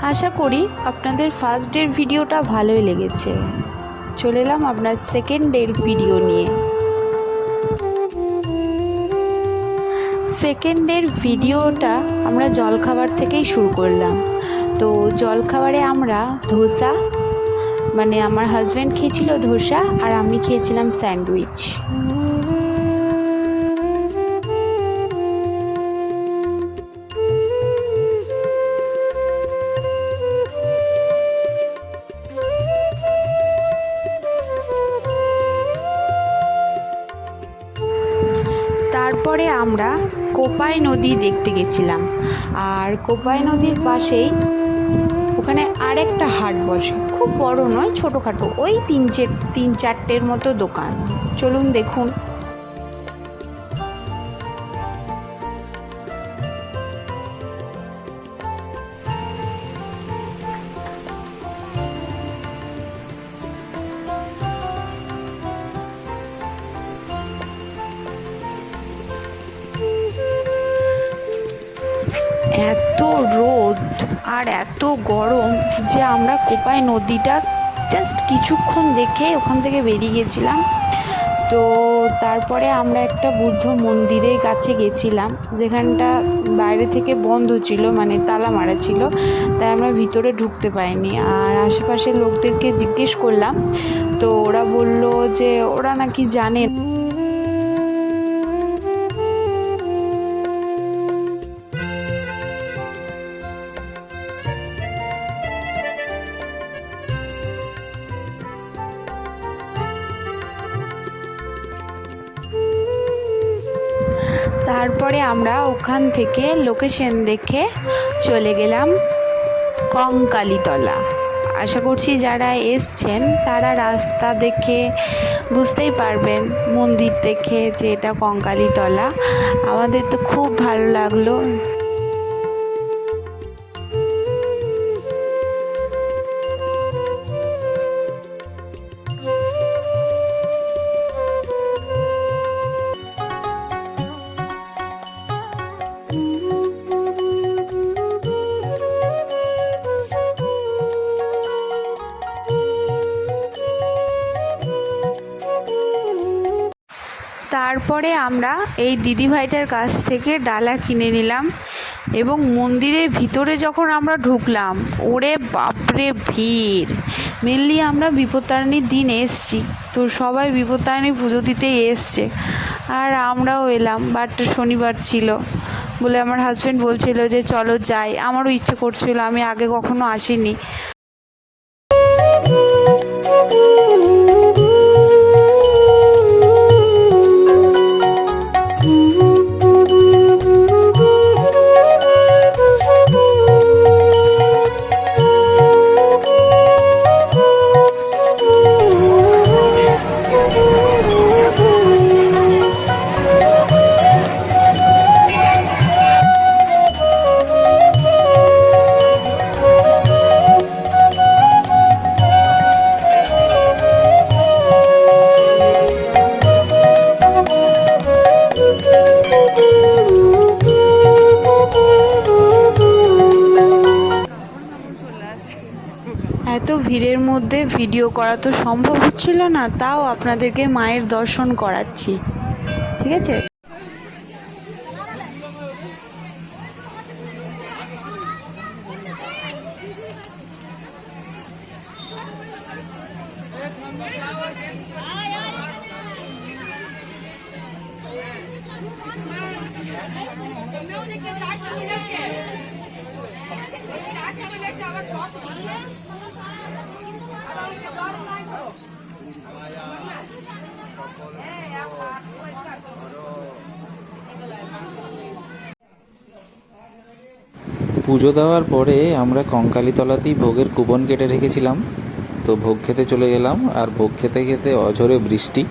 আশা করি আপনাদের ফার্স্ট ডের ভিডিওটা ভালোই লেগেছে। চলে এলাম আপনার সেকেন্ড ডের ভিডিও নিয়ে। সেকেন্ড ডের ভিডিওটা আমরা জলখাবার থেকেই শুরু করলাম। তো জলখাবারে আমরা ধোসা, মানে আমার হাজব্যান্ড খেয়েছিল ধোসা আর আমি খেয়েছিলাম স্যান্ডউইচ। তারপরে আমরা কোপাই নদী দেখতে গেছিলাম, আর কোপাই নদীর পাশেই ওখানে আরেকটা হাট বসে, খুব বড় নয়, ছোটোখাটো, ওই তিন চারটের মতো দোকান। চলুন দেখুন। এত রোদ আর এত গরম যে আমরা কোপাই নদীটা জাস্ট কিছুক্ষণ দেখে ওখান থেকে বেরিয়ে গেছিলাম। তো তারপরে আমরা একটা বুদ্ধ মন্দিরের কাছে গেছিলাম, যেখানটা বাইরে থেকে বন্ধ ছিল, মানে তালা মারা ছিল, তাই আমরা ভিতরে ঢুকতে পাইনি। আর আশেপাশের লোকদেরকে জিজ্ঞেস করলাম, তো ওরা বলল যে ওরা নাকি জানে। তারপরে আমরা ওখান থেকে লোকেশন দেখে চলে গেলাম কঙ্কালীতলা। আশা করছি যারা এসছেন তারা রাস্তা দেখে বুঝতেই পারবেন, মন্দির দেখে, যে এটা কঙ্কালীতলা। আমাদের তো খুব ভালো লাগলো। তারপরে আমরা এই দিদিভাইটার কাছ থেকে ডালা কিনে নিলাম, এবং মন্দিরের ভিতরে যখন আমরা ঢুকলাম, ওরে বাপরে ভিড়। মেনলি আমরা বিপত্তারিণীর দিন এসছি, তো সবাই বিপত্তারিণী পুজো দিতেই এসছে, আর আমরাও এলাম, বাট শনিবার ছিল বলে আমার হাজব্যান্ড বলছিল যে চলো যাই। আমারও ইচ্ছে করছিল, আমি আগে কখনো আসিনি। এত ভিড়ের মধ্যে ভিডিও করা তো সম্ভব হচ্ছিল না, তাও আপনাদেরকে মায়ের দর্শন করাচ্ছি, ঠিক আছে। পুজো দেওয়ার পরে আমরা কঙ্কালীতলাতেই ভোগের কুপন কেটে রেখেছিলাম, তো ভোগ খেতে চলে গেলাম। আর ভোগ খেতে খেতে অঝোরে বৃষ্টি,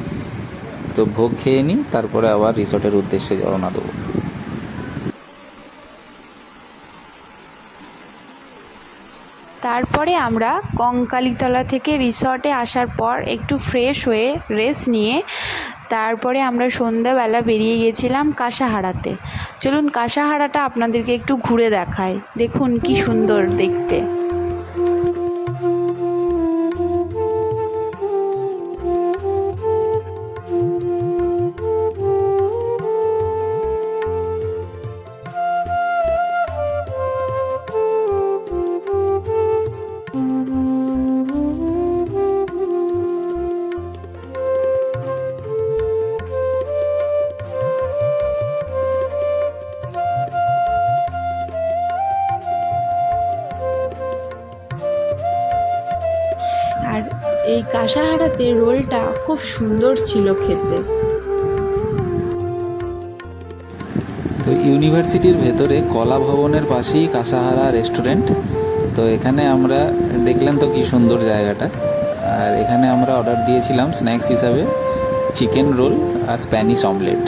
তো ভোগ খেয়ে নিই, তারপরে আবার রিসর্টের উদ্দেশ্যে রওনা দেবো। তারপরে আমরা কঙ্কালীতলা থেকে রিসর্টে আসার পর একটু ফ্রেশ হয়ে রেস্ট নিয়ে তারপরে আমরা সন্ধ্যাবেলা বেরিয়ে গেছিলাম কাঁসাহারাতে। চলুন কাঁসাহারাটা আপনাদেরকে একটু ঘুরে দেখাই, দেখুন কি সুন্দর দেখতে। আর এই কাঁসাহারাতে রোলটা খুব সুন্দর ছিল খেতে। তো ইউনিভার্সিটির ভেতরে কলা ভবনের পাশেই কাঁসাহারা রেস্টুরেন্ট। তো এখানে আমরা দেখলেন তো কি সুন্দর জায়গাটা। আর এখানে আমরা অর্ডার দিয়েছিলাম স্ন্যাক্স হিসাবে চিকেন রোল আর স্প্যানিশ অমলেট।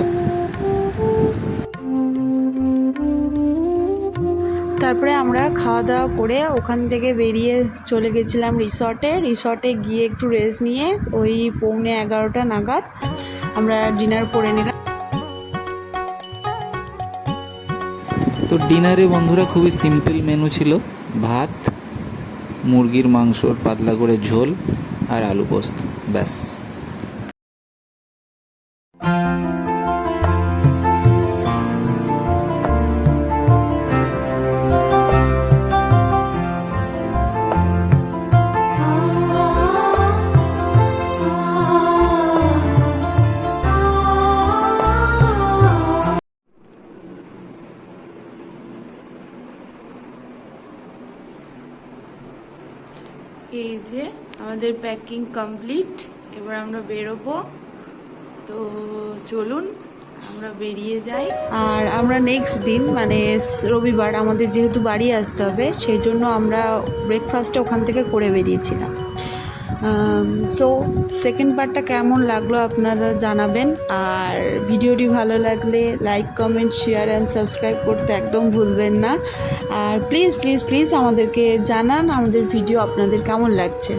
তারপরে আমরা খাওয়া দাওয়া করে ওখান থেকে বেরিয়ে চলে গেছিলাম রিসর্টে গিয়ে একটু রেস্ট নিয়ে ওই 11:45 নাগাদ আমরা ডিনার করে নিলাম। তো ডিনারে বন্ধুরা খুবই সিম্পল মেনু ছিল, ভাত, মুরগির মাংসর পাতলা করে ঝোল আর আলু পোস্ত, ব্যাস। এই যে আমাদের প্যাকিং কমপ্লিট, এবার আমরা বেরোবো। তো চলুন আমরা বেরিয়ে যাই। আর আমরা নেক্সট দিন মানে রবিবার আমাদের যেহেতু বাড়ি আসতে হবে, সেই জন্য আমরা ব্রেকফাস্টটা ওখান থেকে করে বেরিয়েছিলাম। সো সেকেন্ড পার্টটা কেমন লাগলো আপনারা জানাবেন। আর ভিডিওটি ভালো লাগলে like, comment, share and subscribe করতে একদম ভুলবেন না। আর প্লিজ প্লিজ প্লিজ আমাদেরকে জানান আমাদের ভিডিও আপনাদের কেমন লাগছে।